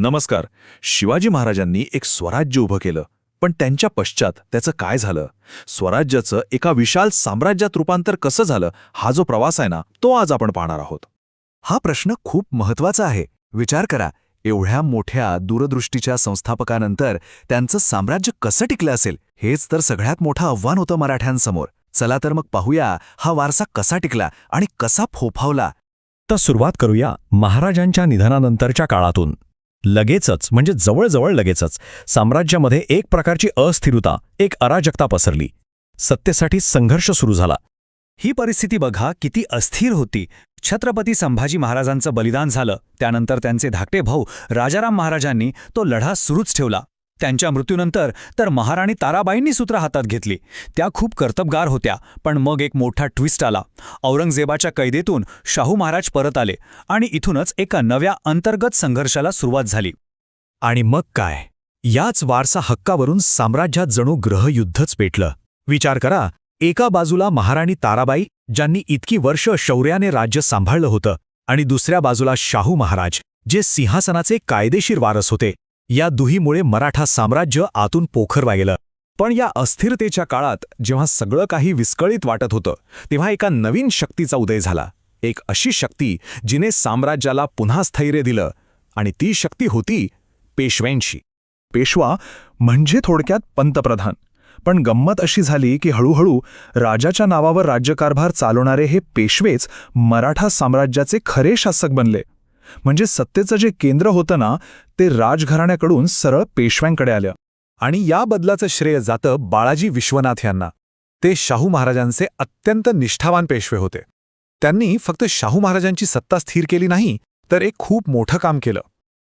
नमस्कार. शिवाजी महाराजांनी एक स्वराज्य उभं केलं, पण त्यांच्या पश्चात त्याचं काय झालं? स्वराज्याचं एका विशाल साम्राज्यात रूपांतर कसं झालं, हा जो प्रवास आहे ना, तो आज आपण पाहणार आहोत. हा प्रश्न खूप महत्वाचा आहे. विचार करा, एवढ्या मोठ्या दूरदृष्टीच्या संस्थापकानंतर त्यांचं साम्राज्य कसं टिकलं असेल, हेच तर सगळ्यात मोठं आव्हान होतं मराठ्यांसमोर. चला तर मग पाहूया हा वारसा कसा टिकला आणि कसा फोफावला. तर सुरुवात करूया महाराजांच्या निधनानंतरच्या काळातून. लगेचच म्हणजे जवळजवळ लगेचच साम्राज्यामध्ये एक प्रकारची अस्थिरता, एक अराजकता पसरली. सत्तेसाठी संघर्ष सुरू झाला. ही परिस्थिती बघा किती अस्थिर होती. छत्रपती संभाजी महाराजांचं बलिदान झालं, त्यानंतर त्यांचे धाकटे भाऊ राजाराम महाराजांनी तो लढा सुरूच ठेवला. त्यांच्या मृत्यूनंतर तर महाराणी ताराबाईंनी सूत्र हातात घेतली. त्या खूप कर्तबगार होत्या, पण मग एक मोठा ट्विस्ट आला. औरंगजेबाच्या कैदेतून शाहू महाराज परत आले आणि इथूनच एका नव्या अंतर्गत संघर्षाला सुरुवात झाली. आणि मग काय? याच वारसा हक्कावरून साम्राज्यात जणू ग्रहयुद्धच पेटलं. विचार करा, एका बाजूला महाराणी ताराबाई, ज्यांनी इतकी वर्ष शौर्याने राज्य सांभाळलं होतं, आणि दुसऱ्या बाजूला शाहू महाराज, जे सिंहासनाचे कायदेशीर वारस होते. या दुहीमुळे मराठा साम्राज्य आतून पोखरवा गेलं. पण या अस्थिरतेच्या काळात जेव्हा सगळं काही विस्कळीत वाटत होतं, तेव्हा एका नवीन शक्तीचा उदय झाला. एक अशी शक्ती जिने साम्राज्याला पुन्हा स्थैर्य दिलं, आणि ती शक्ती होती पेशव्यांची. पेशवा म्हणजे थोडक्यात पंतप्रधान. पण गंमत अशी झाली की हळूहळू राजाच्या नावावर राज्यकारभार चालवणारे हे पेशवेच मराठा साम्राज्याचे खरे शासक बनले. म्हणजे सत्तेचं जे केंद्र होतं ना, ते राजघराण्याकडून सरळ पेशव्यांकडे आलं. आणि या बदलाचं श्रेय जातं बाळाजी विश्वनाथ यांना. ते शाहू महाराजांचे अत्यंत निष्ठावान पेशवे होते. त्यांनी फक्त शाहू महाराजांची सत्ता स्थिर केली नाही, तर एक खूप मोठं काम केलं.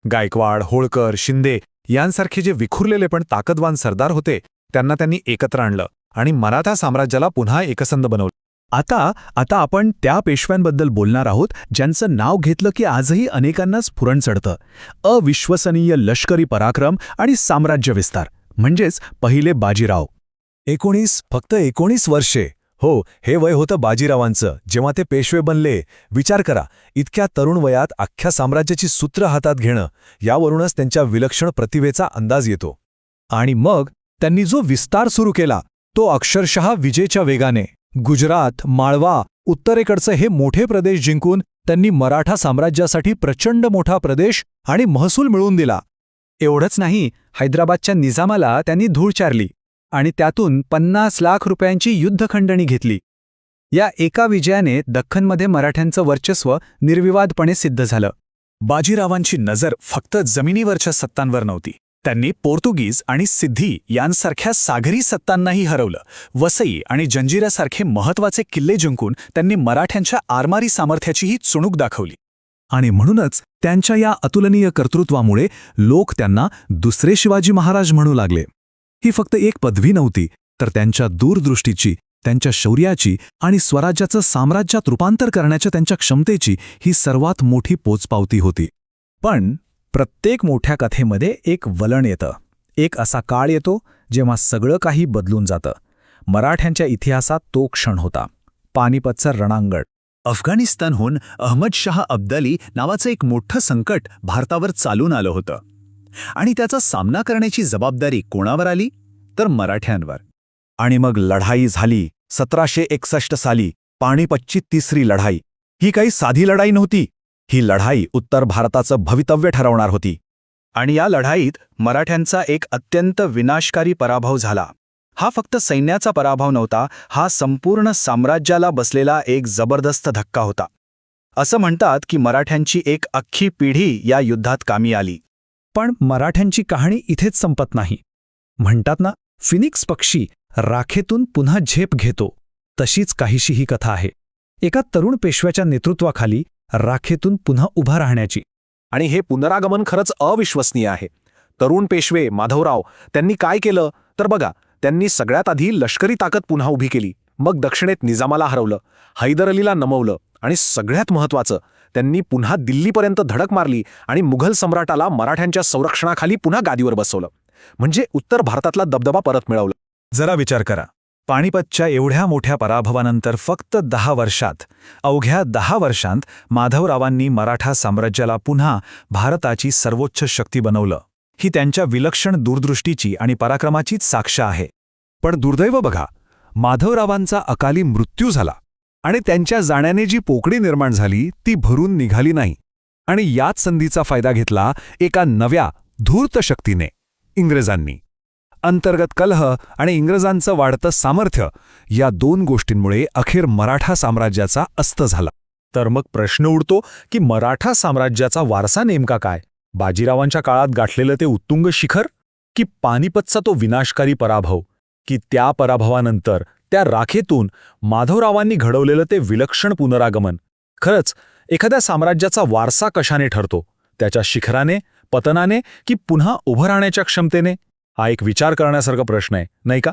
गायकवाड, होळकर, शिंदे यांसारखे जे विखुरलेले पण ताकदवान सरदार होते, त्यांना त्यांनी एकत्र आणलं आणि मराठा साम्राज्याला पुन्हा एकसंध बनवलं. आता आपण त्या पेशव्यांबद्दल बोलणार आहोत, ज्यांचं नाव घेतलं की आजही अनेकांना स्फुरण चढतं. अविश्वसनीय लष्करी पराक्रम आणि साम्राज्य विस्तार, म्हणजेच पहिले बाजीराव. फक्त 19 वर्षे. हो, हे वय होतं बाजीरावांचं जेव्हा ते पेशवे बनले. विचार करा, इतक्या तरुण वयात अख्ख्या साम्राज्याची सूत्र हातात घेणं, यावरूनच त्यांच्या विलक्षण प्रतिभेचा अंदाज येतो. आणि मग त्यांनी जो विस्तार सुरू केला, तो अक्षरशः विजेच्या वेगाने. गुजरात, माळवा, उत्तरेकडचं हे मोठे प्रदेश जिंकून त्यांनी मराठा साम्राज्यासाठी प्रचंड मोठा प्रदेश आणि महसूल मिळवून दिला. एवढंच नाही, हैदराबादच्या निजामाला त्यांनी धूळ चारली आणि त्यातून 50 लाख रुपयांची युद्धखंडणी घेतली. या एका विजयाने दख्खनमध्ये मराठ्यांचं वर्चस्व निर्विवादपणे सिद्ध झालं. बाजीरावांची नजर फक्त जमिनीवरच्या सत्तांवर नव्हती. त्यांनी पोर्तुगीज आणि सिद्धी यांसारख्या सागरी सत्तांनाही हरवलं. वसई आणि जंजिऱ्यासारखे महत्त्वाचे किल्ले जिंकून त्यांनी मराठ्यांच्या आरमारी सामर्थ्याचीही चुणूक दाखवली. आणि म्हणूनच त्यांच्या या अतुलनीय कर्तृत्वामुळे लोक त्यांना दुसरे शिवाजी महाराज म्हणू लागले. ही फक्त एक पदवी नव्हती, तर त्यांच्या दूरदृष्टीची, त्यांच्या शौर्याची आणि स्वराज्याचं साम्राज्यात रूपांतर करण्याच्या त्यांच्या क्षमतेची ही सर्वात मोठी पोचपावती होती. पण प्रत्येक मोठ्या कथेमध्ये एक वळण येतं. एक असा काळ येतो जेव्हा सगळं काही बदलून जातं. मराठ्यांच्या इतिहासात तो क्षण होता, पानिपतचं रणांगण. अफगाणिस्तानहून अहमद शाह अब्दाली नावाचं एक मोठं संकट भारतावर चालून आलं होतं. आणि त्याचा सामना करण्याची जबाबदारी कोणावर आली? तर मराठ्यांवर. आणि मग लढाई झाली 1761 साली, पानिपतची तिसरी लढाई. ही काही साधी लढाई नव्हती. ही लढाई उत्तर भारताचं भवितव्य ठरवणार होती. आणि या लढाईत मराठ्यांचा एक अत्यंत विनाशकारी पराभव झाला. हा फक्त सैन्याचा पराभव नव्हता, हा संपूर्ण साम्राज्याला बसलेला एक जबरदस्त धक्का होता. असं म्हणतात की मराठ्यांची एक अख्खी पिढी या युद्धात कामी आली. पण मराठ्यांची कहाणी इथेच संपत नाही. म्हणतात ना, फिनिक्स पक्षी राखेतून पुन्हा झेप घेतो, तशीच काहीशी ही कथा आहे. एका तरुण पेशव्याच्या नेतृत्वाखाली राखेतून पुन्हा उभा राहण्याची. आणि हे पुनरागमन खरंच अविश्वसनीय आहे. तरुण पेशवे माधवराव त्यांनी काय केलं तर बघा, त्यांनी सगळ्यात आधी लष्करी ताकद पुन्हा उभी केली. मग दक्षिणेत निजामाला हरवलं, हैदर अलीला नमवलं आणि सगळ्यात महत्त्वाचं, त्यांनी पुन्हा दिल्लीपर्यंत धडक मारली आणि मुघल सम्राटाला मराठ्यांच्या संरक्षणाखाली पुन्हा गादीवर बसवलं. म्हणजे उत्तर भारतातला दबदबा परत मिळवला. जरा विचार करा, पाणिपतच्या एवढ्या मोठ्या पराभवानंतर फक्त 10 वर्षात, अवघ्या 10 वर्षांत माधवरावांनी मराठा साम्राज्याला पुन्हा भारताची सर्वोच्च शक्ती बनवलं. ही त्यांच्या विलक्षण दूरदृष्टीची आणि पराक्रमाचीच साक्ष आहे. पण दुर्दैव बघा, माधवरावांचा अकाली मृत्यू झाला आणि त्यांच्या जाण्याने जी पोकळी निर्माण झाली ती भरून निघाली नाही. आणि याच संधीचा फायदा घेतला एका नव्या धूर्त शक्तीने, इंग्रजांनी. अंतर्गत कलह आणि इंग्रजांचं वाढतं सामर्थ्य या 2 गोष्टींमुळे अखेर मराठा साम्राज्याचा अस्त झाला. तर मग प्रश्न उडतो की मराठा साम्राज्याचा वारसा नेमका काय? बाजीरावांच्या काळात गाठलेलं ते उत्तुंग शिखर, की पानिपतचा तो विनाशकारी पराभव, की त्या पराभवानंतर त्या राखेतून माधवरावांनी घडवलेलं ते विलक्षण पुनरागमन? खरंच एखाद्या साम्राज्याचा वारसा कशाने ठरतो? त्याच्या शिखराने, पतनाने, की पुन्हा उभं राहण्याच्या क्षमतेने? हा एक विचार करण्यासारखा प्रश्न आहे, नाही का?